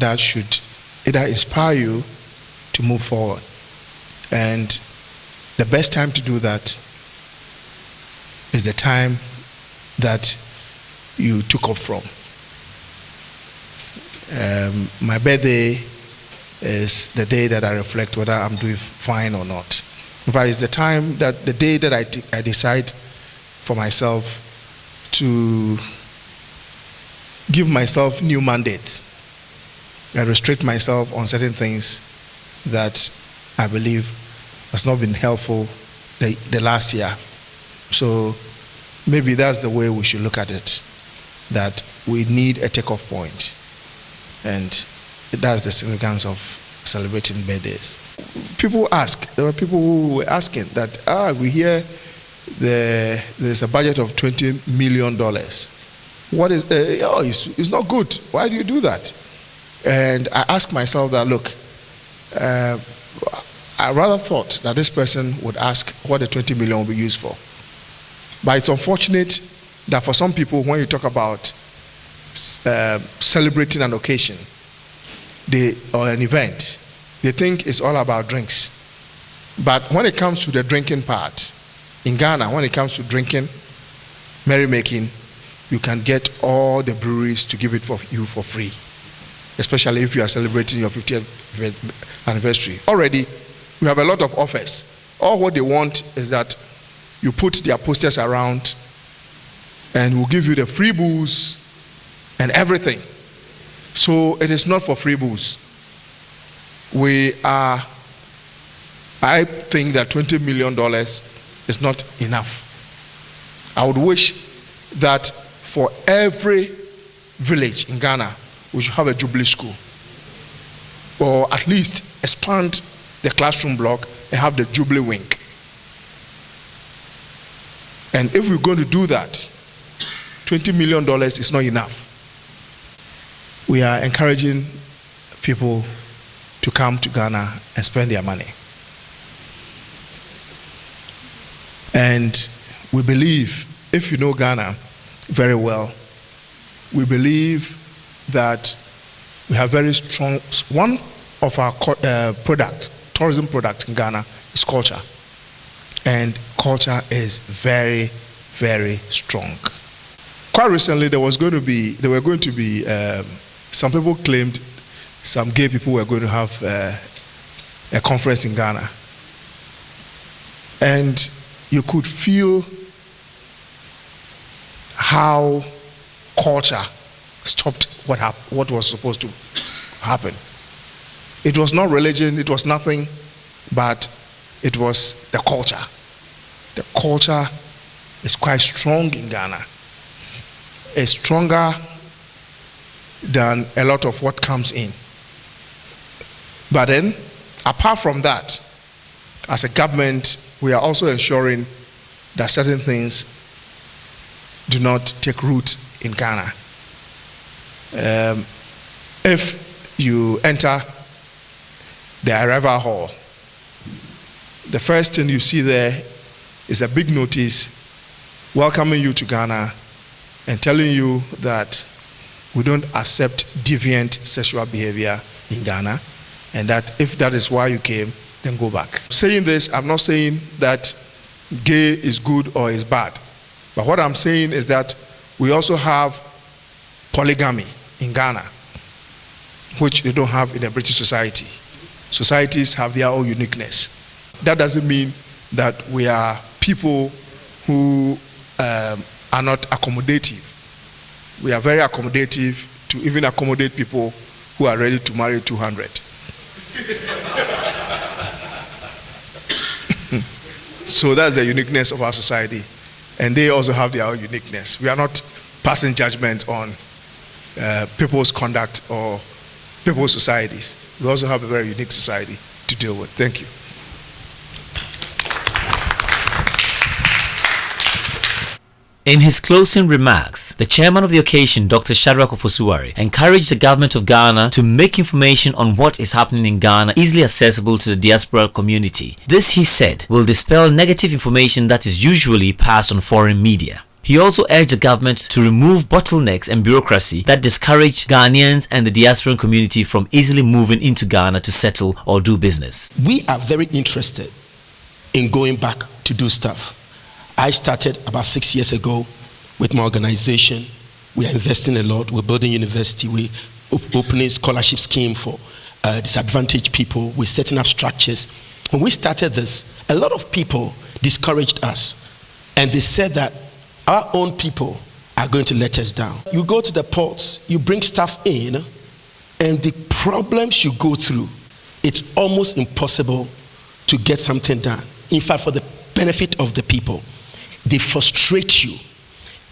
that should either inspire you to move forward. And the best time to do that is the time that you took off from. My birthday is the day that I reflect whether I'm doing fine or not. In fact, it's the day that I decide for myself to give myself new mandates and restrict myself on certain things that I believe has not been helpful the last year. So maybe that's the way we should look at it, that we need a takeoff point. And that's the significance of celebrating birthdays. There were people who were asking that, we hear there's a budget of $20 million. What is, it's not good. Why do you do that? And I asked myself that, look, I rather thought that this person would ask what the 20 million will be used for. But it's unfortunate that for some people, when you talk about celebrating an occasion or an event, they think it's all about drinks. But when it comes to the drinking part, in Ghana, when it comes to drinking, merrymaking, you can get all the breweries to give it for you for free, especially if you are celebrating your 50th anniversary. Already, we have a lot of offers. All what they want is that you put their posters around and we'll give you the free booze and everything. So it is not for free booze. I think that $20 million is not enough. I would wish that for every village in Ghana, we should have a Jubilee school, or at least expand the classroom block and have the Jubilee wing. And if we're going to do that, $20 million is not enough. We are encouraging people to come to Ghana and spend their money. And we believe, if you know Ghana very well, we believe that we have very strong, one of our tourism products in Ghana is culture. And culture is very, very strong. Quite recently, there were going to be, some people claimed some gay people were going to have a conference in Ghana. And you could feel how culture stopped what was supposed to happen. It was not religion, it was nothing, but it was the culture. The culture is quite strong in Ghana. It's stronger than a lot of what comes in. But then, apart from that, as a government, we are also ensuring that certain things do not take root in Ghana. If you enter the arrival hall, the first thing you see there is a big notice welcoming you to Ghana and telling you that we don't accept deviant sexual behavior in Ghana, and that if that is why you came, then go back. Saying this, I'm not saying that gay is good or is bad. But what I'm saying is that we also have polygamy in Ghana, which they don't have in a British society. Societies have their own uniqueness. That doesn't mean that we are people who are not accommodative. We are very accommodative to even accommodate people who are ready to marry 200. So that's the uniqueness of our society. And they also have their own uniqueness. We are not passing judgment on people's conduct or people's societies. We also have a very unique society to deal with. Thank you. In his closing remarks, the chairman of the occasion, Dr. Shadrach Ofosuware, encouraged the government of Ghana to make information on what is happening in Ghana easily accessible to the diaspora community. This, he said, will dispel negative information that is usually passed on foreign media. He also urged the government to remove bottlenecks and bureaucracy that discourage Ghanaians and the diasporan community from easily moving into Ghana to settle or do business. We are very interested in going back to do stuff. I started about 6 years ago with my organization. We are investing a lot. We're building university. We're opening scholarship scheme for disadvantaged people. We're setting up structures. When we started this, a lot of people discouraged us. And they said that our own people are going to let us down. You go to the ports, you bring stuff in, and the problems you go through, it's almost impossible to get something done. In fact, for the benefit of the people, they frustrate you.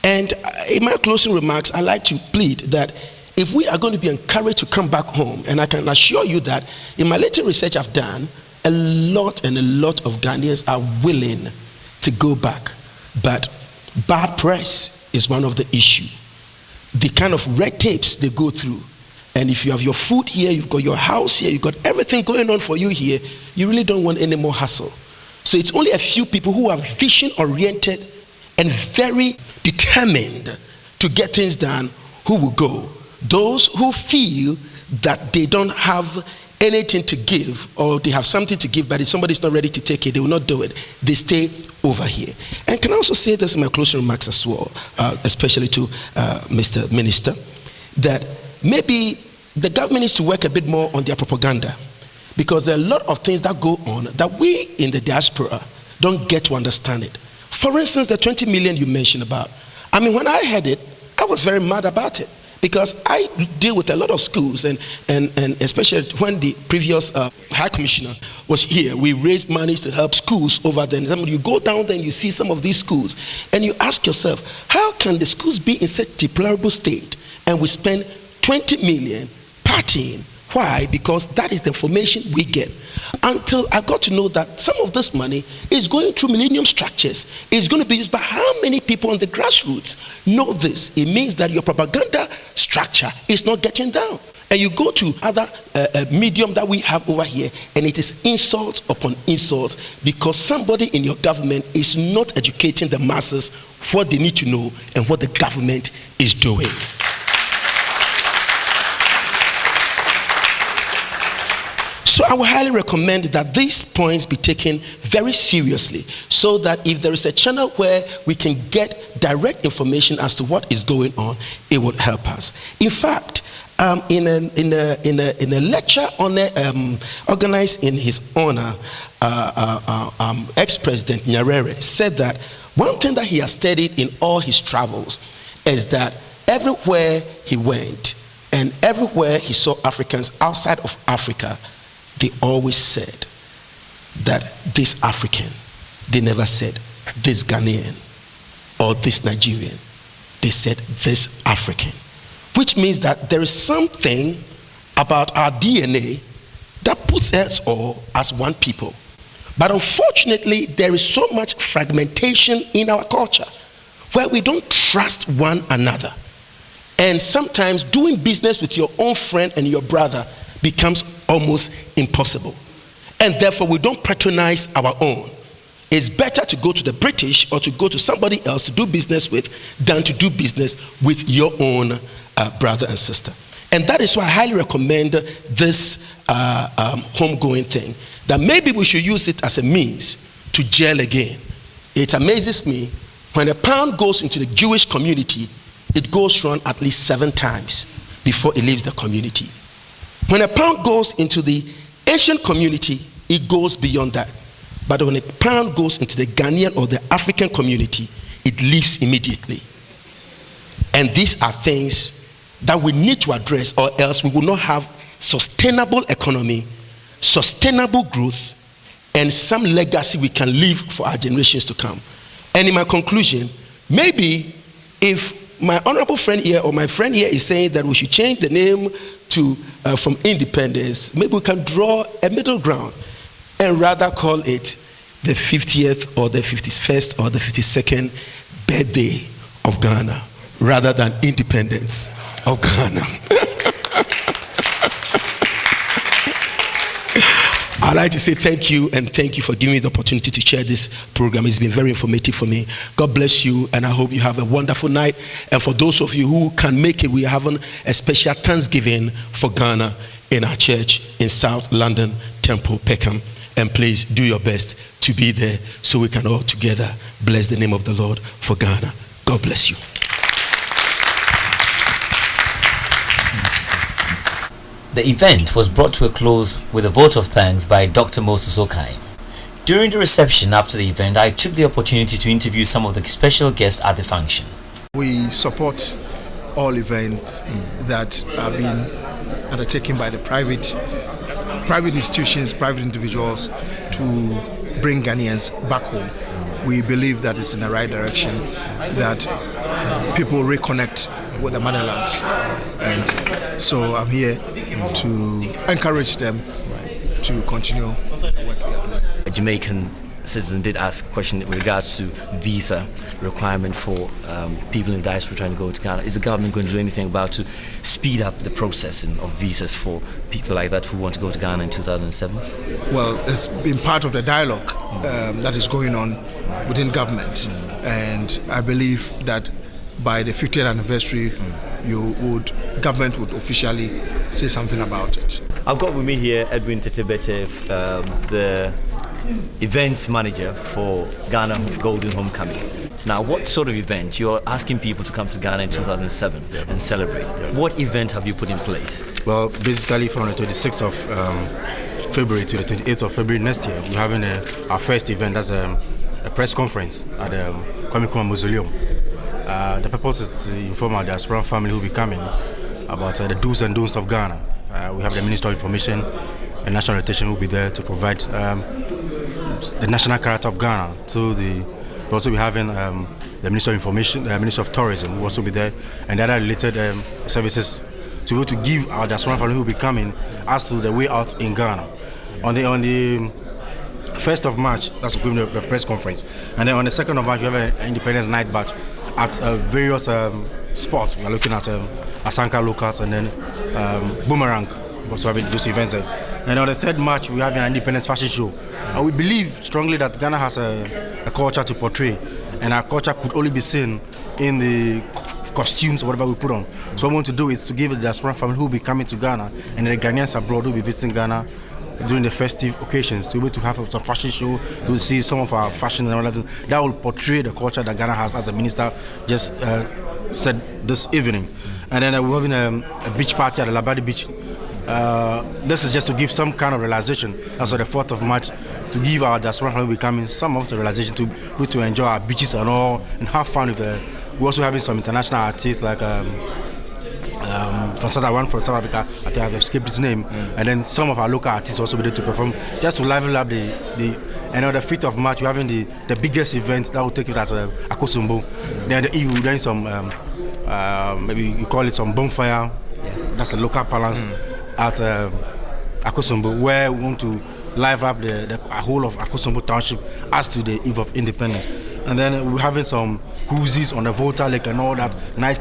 And in my closing remarks, I like to plead that if we are going to be encouraged to come back home, and I can assure you that in my little research I've done, a lot of Ghanaians are willing to go back. But bad press is one of the issues. The kind of red tapes they go through. And if you have your food here, you've got your house here, you've got everything going on for you here, you really don't want any more hassle. So it's only a few people who are vision-oriented and very determined to get things done who will go. Those who feel that they don't have anything to give, or they have something to give, but if somebody's not ready to take it, they will not do it. They stay over here. And can I also say this in my closing remarks as well, especially to Mr. Minister, that maybe the government needs to work a bit more on their propaganda, because there are a lot of things that go on that we in the diaspora don't get to understand it. For instance, the 20 million you mentioned about. I mean, when I heard it, I was very mad about it, because I deal with a lot of schools, and especially when the previous High Commissioner was here, we raised money to help schools over there. And you go down there and you see some of these schools, and you ask yourself, how can the schools be in such deplorable state, and we spend 20 million partying? Why? Because that is the information we get. Until I got to know that some of this money is going through millennium structures. It's going to be used by how many people on the grassroots know this? It means that your propaganda structure is not getting down. And you go to other medium that we have over here, and it is insult upon insult, because somebody in your government is not educating the masses what they need to know and what the government is doing. So I would highly recommend that these points be taken very seriously, so that if there is a channel where we can get direct information as to what is going on, it would help us. In fact, in a lecture organized in his honor, ex-president Nyerere said that one thing that he has studied in all his travels is that everywhere he went and everywhere he saw Africans outside of Africa, they always said that this African. They never said this Ghanaian or this Nigerian. They said this African. Which means that there is something about our DNA that puts us all as one people. But unfortunately, there is so much fragmentation in our culture where we don't trust one another. And sometimes doing business with your own friend and your brother becomes almost impossible. And therefore, we don't patronize our own. It's better to go to the British or to go to somebody else to do business with than to do business with your own brother and sister. And that is why I highly recommend this homegoing thing, that maybe we should use it as a means to gel again. It amazes me, when a pound goes into the Jewish community, it goes round at least 7 times before it leaves the community. When a pound goes into the Asian community, it goes beyond that. But when a pound goes into the Ghanaian or the African community, it leaves immediately. And these are things that we need to address, or else we will not have sustainable economy, sustainable growth, and some legacy we can leave for our generations to come. And in my conclusion, maybe if my honorable friend here or my friend here is saying that we should change the name to from independence, maybe we can draw a middle ground and rather call it the 50th or the 51st or the 52nd birthday of Ghana, rather than independence of Ghana. I'd like to say thank you, and thank you for giving me the opportunity to share this program. It's been very informative for me. God bless you, and I hope you have a wonderful night. And for those of you who can make it, we are having a special Thanksgiving for Ghana in our church in South London, Temple, Peckham. And please do your best to be there so we can all together bless the name of the Lord for Ghana. God bless you. The event was brought to a close with a vote of thanks by Dr. Moses Okai. During the reception after the event, I took the opportunity to interview some of the special guests at the function. We support all events that are being undertaken by the private institutions, private individuals to bring Ghanaians back home. We believe that it's in the right direction, that people reconnect with the motherland. And so I'm here to encourage them to continue the work they are doing. A Jamaican citizen did ask a question in regards to visa requirement for people in the diaspora trying to go to Ghana. Is the government going to do anything about to speed up the processing of visas for people like that who want to go to Ghana in 2007? Well, it's been part of the dialogue that is going on within government, and I believe that by the 50th anniversary, government would officially say something about it. I've got with me here Edwin Tetebete, the event manager for Ghana Golden Homecoming. Now, what sort of event? You're asking people to come to Ghana in 2007 and celebrate. What event have you put in place? Well, basically from the 26th of February to the 28th of February next year, we're having our first event as a press conference at the Kwame Nkrumah Mausoleum. The purpose is to inform our diaspora family who will be coming about the do's and don'ts of Ghana. We have the Minister of Information and National Orientation who will be there to provide the national character of Ghana. We'll also be having the Minister of Information, the Minister of Tourism will also be there, and other related services to be able to give our diaspora family who will be coming as to the way out in Ghana. On the 1st of March, that's going to be the press conference, and then on the 2nd of March we have an Independence Night Batch at various spots. We are looking at Asanka Locals and then Boomerang, also having those events. And on the 3rd March, we have an Independence Fashion Show. We believe strongly that Ghana has a culture to portray, and our culture could only be seen in the costumes or whatever we put on. So what we want to do is to give the diaspora family who will be coming to Ghana and the Ghanaians abroad who will be visiting Ghana during the festive occasions to be able to have some fashion show, to see some of our fashion and all that will portray the culture that Ghana has, as the minister just said this evening. And then we're having a beach party at the Labadi Beach. This is just to give some kind of realization, as of the 4th of March, to give our diaspora family coming some of the realization to enjoy our beaches and all and have fun with it. We're also having some international artists like from South Africa, I think I've escaped his name, and then some of our local artists also be there to perform, just to level up the and on the 5th of March, we're having the biggest event that will take place at Akosombo. Then the eve, we're doing some, maybe you call it some bonfire, that's a local balance at Akosombo, where we want to live up the whole of Akosombo Township as to the eve of independence. And then we're having some cruises on the Volta Lake and all that night